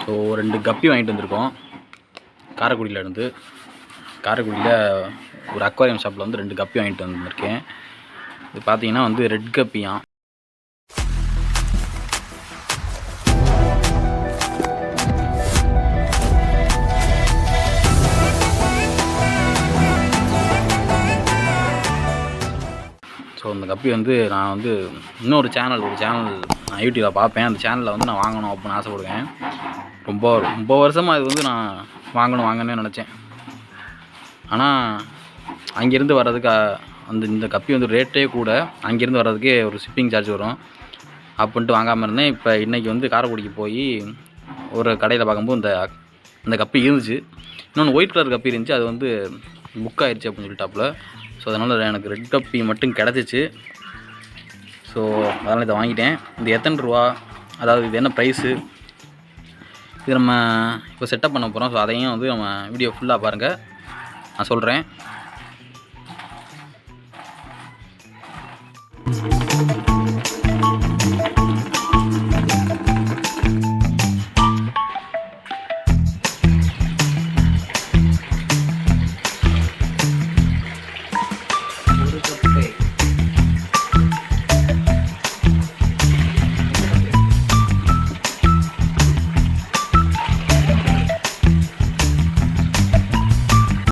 So 2 கப்பி வாங்கிட்டு வந்திருக்கோம் காரைக்குடியிலேருந்து. காரைக்குடியில் ஒரு அக்வாரியம் ஷாப்பில் வந்து 2 கப்பி வாங்கிட்டு வந்திருக்கேன். இது பார்த்தீங்கன்னா வந்து ரெட் கப்பியாம். ஸோ இந்த கப்பி வந்து நான் வந்து இன்னொரு சேனல் நான் யூடியூப்பில் பார்ப்பேன். அந்த சேனலில் வந்து நான் வாங்கணும் அப்படின்னு ஆசைப்படுவேன். ரொம்ப வருஷமாக இது வந்து நான் வாங்கணும்னு நினச்சேன். ஆனால் அங்கேருந்து வர்றதுக்கு இந்த கப்பி வந்து ரேட்டே கூட, அங்கேருந்து வர்றதுக்கே ஒரு ஷிப்பிங் சார்ஜ் வரும் அப்படின்ட்டு வாங்காமல் இருந்தேன். இப்போ இன்றைக்கி வந்து காரைக்குடிக்கு போய் ஒரு கடையில் பார்க்கும்போது இந்த கப்பி இருந்துச்சு. இன்னொன்று ஒயிட் கலர் கப்பி இருந்துச்சு, அது வந்து புக் ஆயிடுச்சு அப்படின்னு சொல்லிட்டாப்புல. ஸோ அதனால் எனக்கு ரெட் கப்பி மட்டும் கிடச்சிச்சு. ஸோ அதனால் இதை வாங்கிட்டேன். இது எத்தனை ரூபா, அதாவது இது என்ன ப்ரைஸு, இது நம்ம இப்போ செட்டப் பண்ண போகிறோம். ஸோ அதையும் வந்து நம்ம வீடியோ ஃபுல்லாக பாருங்கள், நான் சொல்கிறேன்.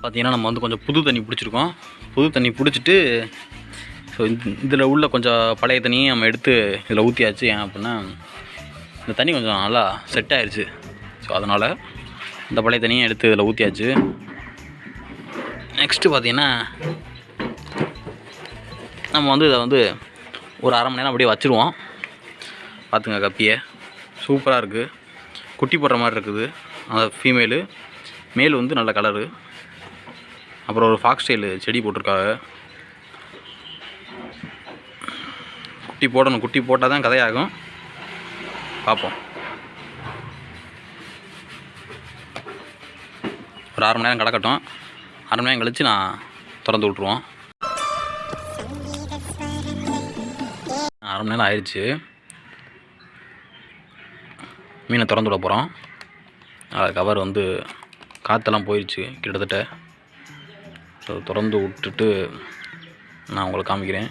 பார்த்தீங்கன்னா நம்ம வந்து கொஞ்சம் புது தண்ணி பிடிச்சிருக்கோம். புது தண்ணி பிடிச்சிட்டு ஸோ இதில் உள்ள கொஞ்சம் பழைய தண்ணியை நம்ம எடுத்து இதில் ஊற்றியாச்சு. ஏன் அப்படின்னா இந்த தண்ணி கொஞ்சம் நல்லா செட் ஆயிடுச்சு. ஸோ அதனால் இந்த பழைய தண்ணியை எடுத்து இதில் ஊற்றியாச்சு. நெக்ஸ்ட்டு பார்த்திங்கன்னா நம்ம வந்து இதை வந்து ஒரு அரை மணி நேரம் அப்படியே வச்சுருவோம். பார்த்துங்க, கப்பியை சூப்பராக இருக்குது. குட்டி போடுற மாதிரி இருக்குது அந்த ஃபீமேலு. மேல் வந்து நல்ல கலரு. அப்புறம் ஒரு ஃபாக்ஸ் ஸ்டைலு செடி போட்டிருக்காங்க. குட்டி போடணும், குட்டி போட்டால் தான் கதையாகும். பார்ப்போம். ஒரு 1/2 மணி நேரம் கிடக்கட்டும். 1/2 மணி நேரம் கழித்து நான் திறந்து விட்ருவோம். 1/2 மணி நேரம் ஆயிடுச்சு. மீனை திறந்து விட போகிறோம். கவர் வந்து காற்றெல்லாம் போயிடுச்சு கிட்டத்தட்ட. ஸோ திறந்து விட்டுட்டு நான் உங்களுக்கு காமிக்கிறேன்.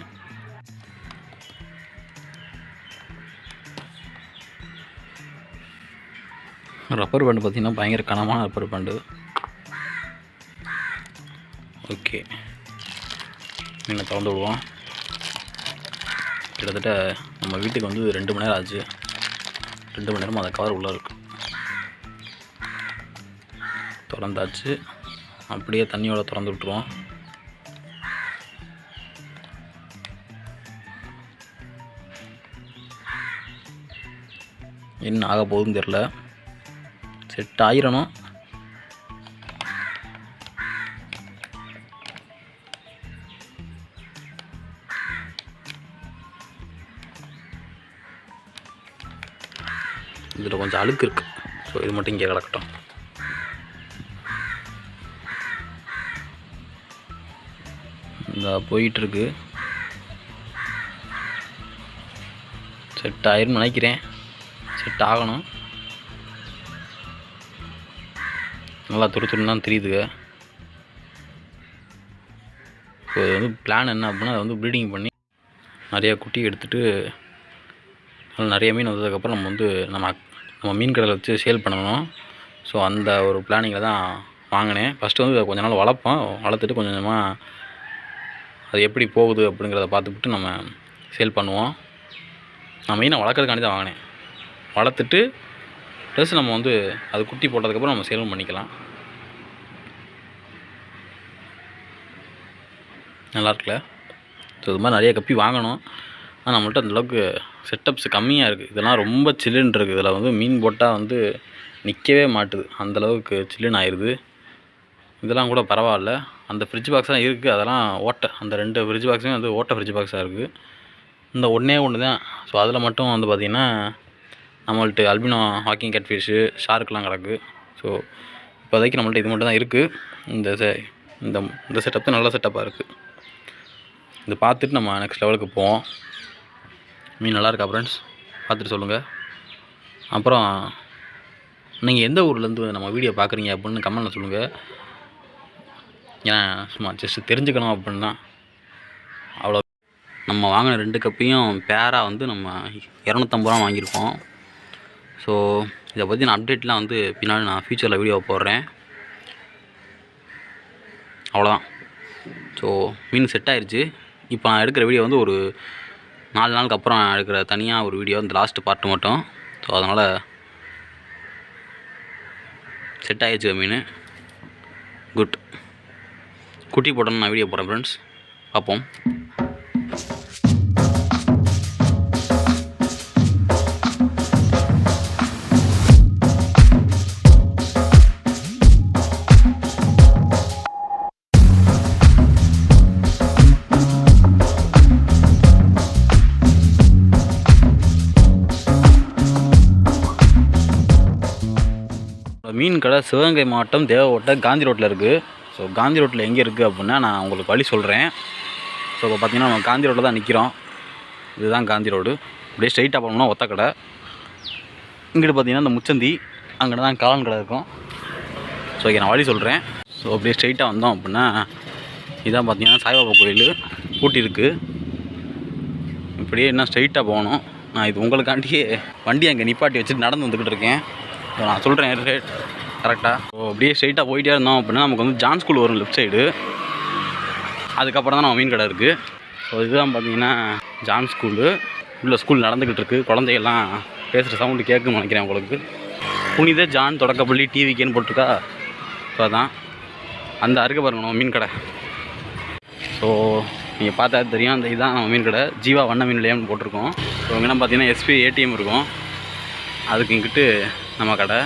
ரப்பர் பேண்டு பார்த்திங்கன்னா பயங்கர கனமான ரப்பர் பேண்டு. ஓகே, மீனை திறந்து விடுவோம். கிட்டத்தட்ட நம்ம வீட்டுக்கு வந்து 2 மணி நேரம் ஆச்சு. 2 மணி நேரமாக அந்த கவர் உள்ளே இருக்குது. திறந்தாச்சு. அப்படியே தண்ணியோட திறந்து விட்டுருவோம். என்ன ஆக போகுதுன்னு தெரில. செட் ஆயிரணும். இதில் கொஞ்சம் அழுக்கு இருக்குது. ஸோ இது மட்டும் இங்கே கிடக்கட்டும். இந்த போயிட்டுருக்கு. செட் ஆயிரும்னு நினைக்கிறேன். செட் ஆகணும். நல்லா துருத்துன்னு தான் தெரியுதுங்க. இப்போ இது வந்து பிளான் என்ன அப்படின்னா, அதை வந்து ப்ரீடிங் பண்ணி நிறையா குட்டி எடுத்துகிட்டு நிறைய மீன் வந்ததுக்கப்புறம் நம்ம வந்து நம்ம மீன் கடையில் வச்சு சேல் பண்ணணும். ஸோ அந்த ஒரு பிளானிங்கில் தான் வாங்கினேன். ஃபஸ்ட்டு வந்து கொஞ்ச நாள் வளர்ப்போம். வளர்த்துட்டு கொஞ்சம் கொஞ்சமாக அது எப்படி போகுது அப்படிங்கிறத பார்த்துக்கிட்டு நம்ம சேல் பண்ணுவோம். நான் மெயினாக வளர்க்குறதுக்காண்டி தான் வாங்கினேன். வளர்த்துட்டு ப்ளஸ் நம்ம வந்து அது குட்டி போட்டதுக்கப்புறம் நம்ம சேலும் பண்ணிக்கலாம். நல்லா இருக்குல்ல? ஸோ இது மாதிரி நிறைய கப்பி வாங்கணும். ஆனால் நம்மள்ட்ட அந்தளவுக்கு செட்டப்ஸ் கம்மியாக இருக்குது. இதெல்லாம் ரொம்ப சில்லுன்னு இருக்குது. இதில் வந்து மீன் போட்டால் வந்து நிற்கவே மாட்டுது. அந்தளவுக்கு சில்லுன்னு ஆயிடுது. இதெல்லாம் கூட பரவாயில்ல. அந்த ஃப்ரிட்ஜ் பாக்ஸ் தான் இருக்குது, அதெல்லாம் ஓட்டை. அந்த 2 ஃப்ரிட்ஜ் பாக்ஸுமே வந்து ஓட்டை ஃப்ரிட்ஜ் பாக்ஸாக இருக்குது. இந்த ஒன்றே ஒன்று தான். ஸோ அதில் மட்டும் வந்து பார்த்திங்கன்னா நம்மள்ட்ட அல்பினோ ஹாக்கிங் கேட்ஃபிஷ்ஷு ஷார்க்லாம் கிடக்கு. ஸோ இப்போதைக்கு நம்மள்ட்ட இது மட்டும் தான் இருக்குது. இந்த செட்டப் தான் நல்ல செட்டப்பாக இருக்குது. இதை பார்த்துட்டு நம்ம நெக்ஸ்ட் லெவலுக்கு போவோம். மீன் நல்லா இருக்கா ஃப்ரெண்ட்ஸ்? பார்த்துட்டு சொல்லுங்கள். அப்புறம் நீங்கள் எந்த ஊர்லேருந்து நம்ம வீடியோ பார்க்குறீங்க அப்படின்னு கமெண்ட்டில் சொல்லுங்கள். ஏன்னா சும்மா ஜஸ்ட்டு தெரிஞ்சுக்கணும் அப்படின்னா அவ்வளோ. நம்ம வாங்கின 2 கப்பையும் பேராக வந்து நம்ம 250 ரூபா வாங்கியிருக்கோம். ஸோ இதை பற்றி நான் அப்டேட்லாம் வந்து பின்னாடி நான் ஃப்யூச்சரில் வீடியோ போடுறேன். அவ்வளோதான். ஸோ மீன் செட் ஆயிடுச்சு. இப்போ நான் எடுக்கிற வீடியோ வந்து ஒரு 4 நாளுக்கு அப்புறம் எடுக்கிற தனியாக ஒரு வீடியோ, இந்த லாஸ்ட்டு பார்ட்டு மட்டும். ஸோ அதனால் செட் ஆகிடுச்சு மீன். குட். குட்டி போட்டோன்னு நான் வீடியோ போடுறேன் ஃப்ரெண்ட்ஸ், பார்ப்போம். மீன் கடை சிவகங்கை மாவட்டம் தேவகோட்டை காந்தி ரோட்டில் இருக்குது. ஸோ காந்தி ரோட்டில் எங்கே இருக்குது அப்படின்னா நான் உங்களுக்கு வழி சொல்கிறேன். ஸோ இப்போ பார்த்தீங்கன்னா நம்ம காந்தி ரோட்டில் தான் நிற்கிறோம். இதுதான் காந்தி ரோடு. அப்படியே ஸ்ட்ரைட்டாக போனோம்னா ஒத்த கடை. இங்கிட்டு பார்த்தீங்கன்னா இந்த முச்சந்தி, அங்கே தான் காளான் கடை இருக்கும். ஸோ இங்கே நான் வழி சொல்கிறேன். ஸோ அப்படியே ஸ்ட்ரைட்டாக வந்தோம் அப்படின்னா இதான் பார்த்தீங்கன்னா சாய்பாபா கோயில் பூட்டி இருக்குது. இப்படியே என்ன ஸ்ட்ரைட்டாக போகணும். நான் இது உங்களுக்காண்டியே வண்டி அங்கே நிப்பாட்டி வச்சுட்டு நடந்து வந்துக்கிட்டு இருக்கேன். ஸோ நான் சொல்கிறேன் ரேட் கரெக்டாக. ஸோ அப்படியே ஸ்ட்ரைட்டாக போயிட்டே இருந்தோம் அப்படின்னா நமக்கு வந்து ஜான் ஸ்கூல் வரும் லெஃப்ட் சைடு. அதுக்கப்புறம் தான் நம்ம மீன் கடை இருக்குது. ஸோ இதுதான் பார்த்தீங்கன்னா ஜான் ஸ்கூலு. உள்ள ஸ்கூல் நடந்துக்கிட்டு இருக்குது. குழந்தைகள்லாம் பேசுகிற சவுண்டு கேட்குன்னு நினைக்கிறேன் உங்களுக்கு. புனித ஜான் தொடக்கப்பள்ளி டிவிக்கேன்னு போட்டிருக்கா. ஸோ அதான் அந்த அருகே பாருங்க நம்ம மீன் கடை. ஸோ நீங்கள் பார்த்தா தெரியும், அந்த இதுதான் நம்ம மீன் கடை. ஜீவா வண்ண மீன் நிலையம்னு போட்டிருக்கோம். ஸோ இங்கே பார்த்தீங்கன்னா எஸ்பி ஏடிஎம் இருக்கும். அதுக்கு இங்கிட்டு நம்ம கடை.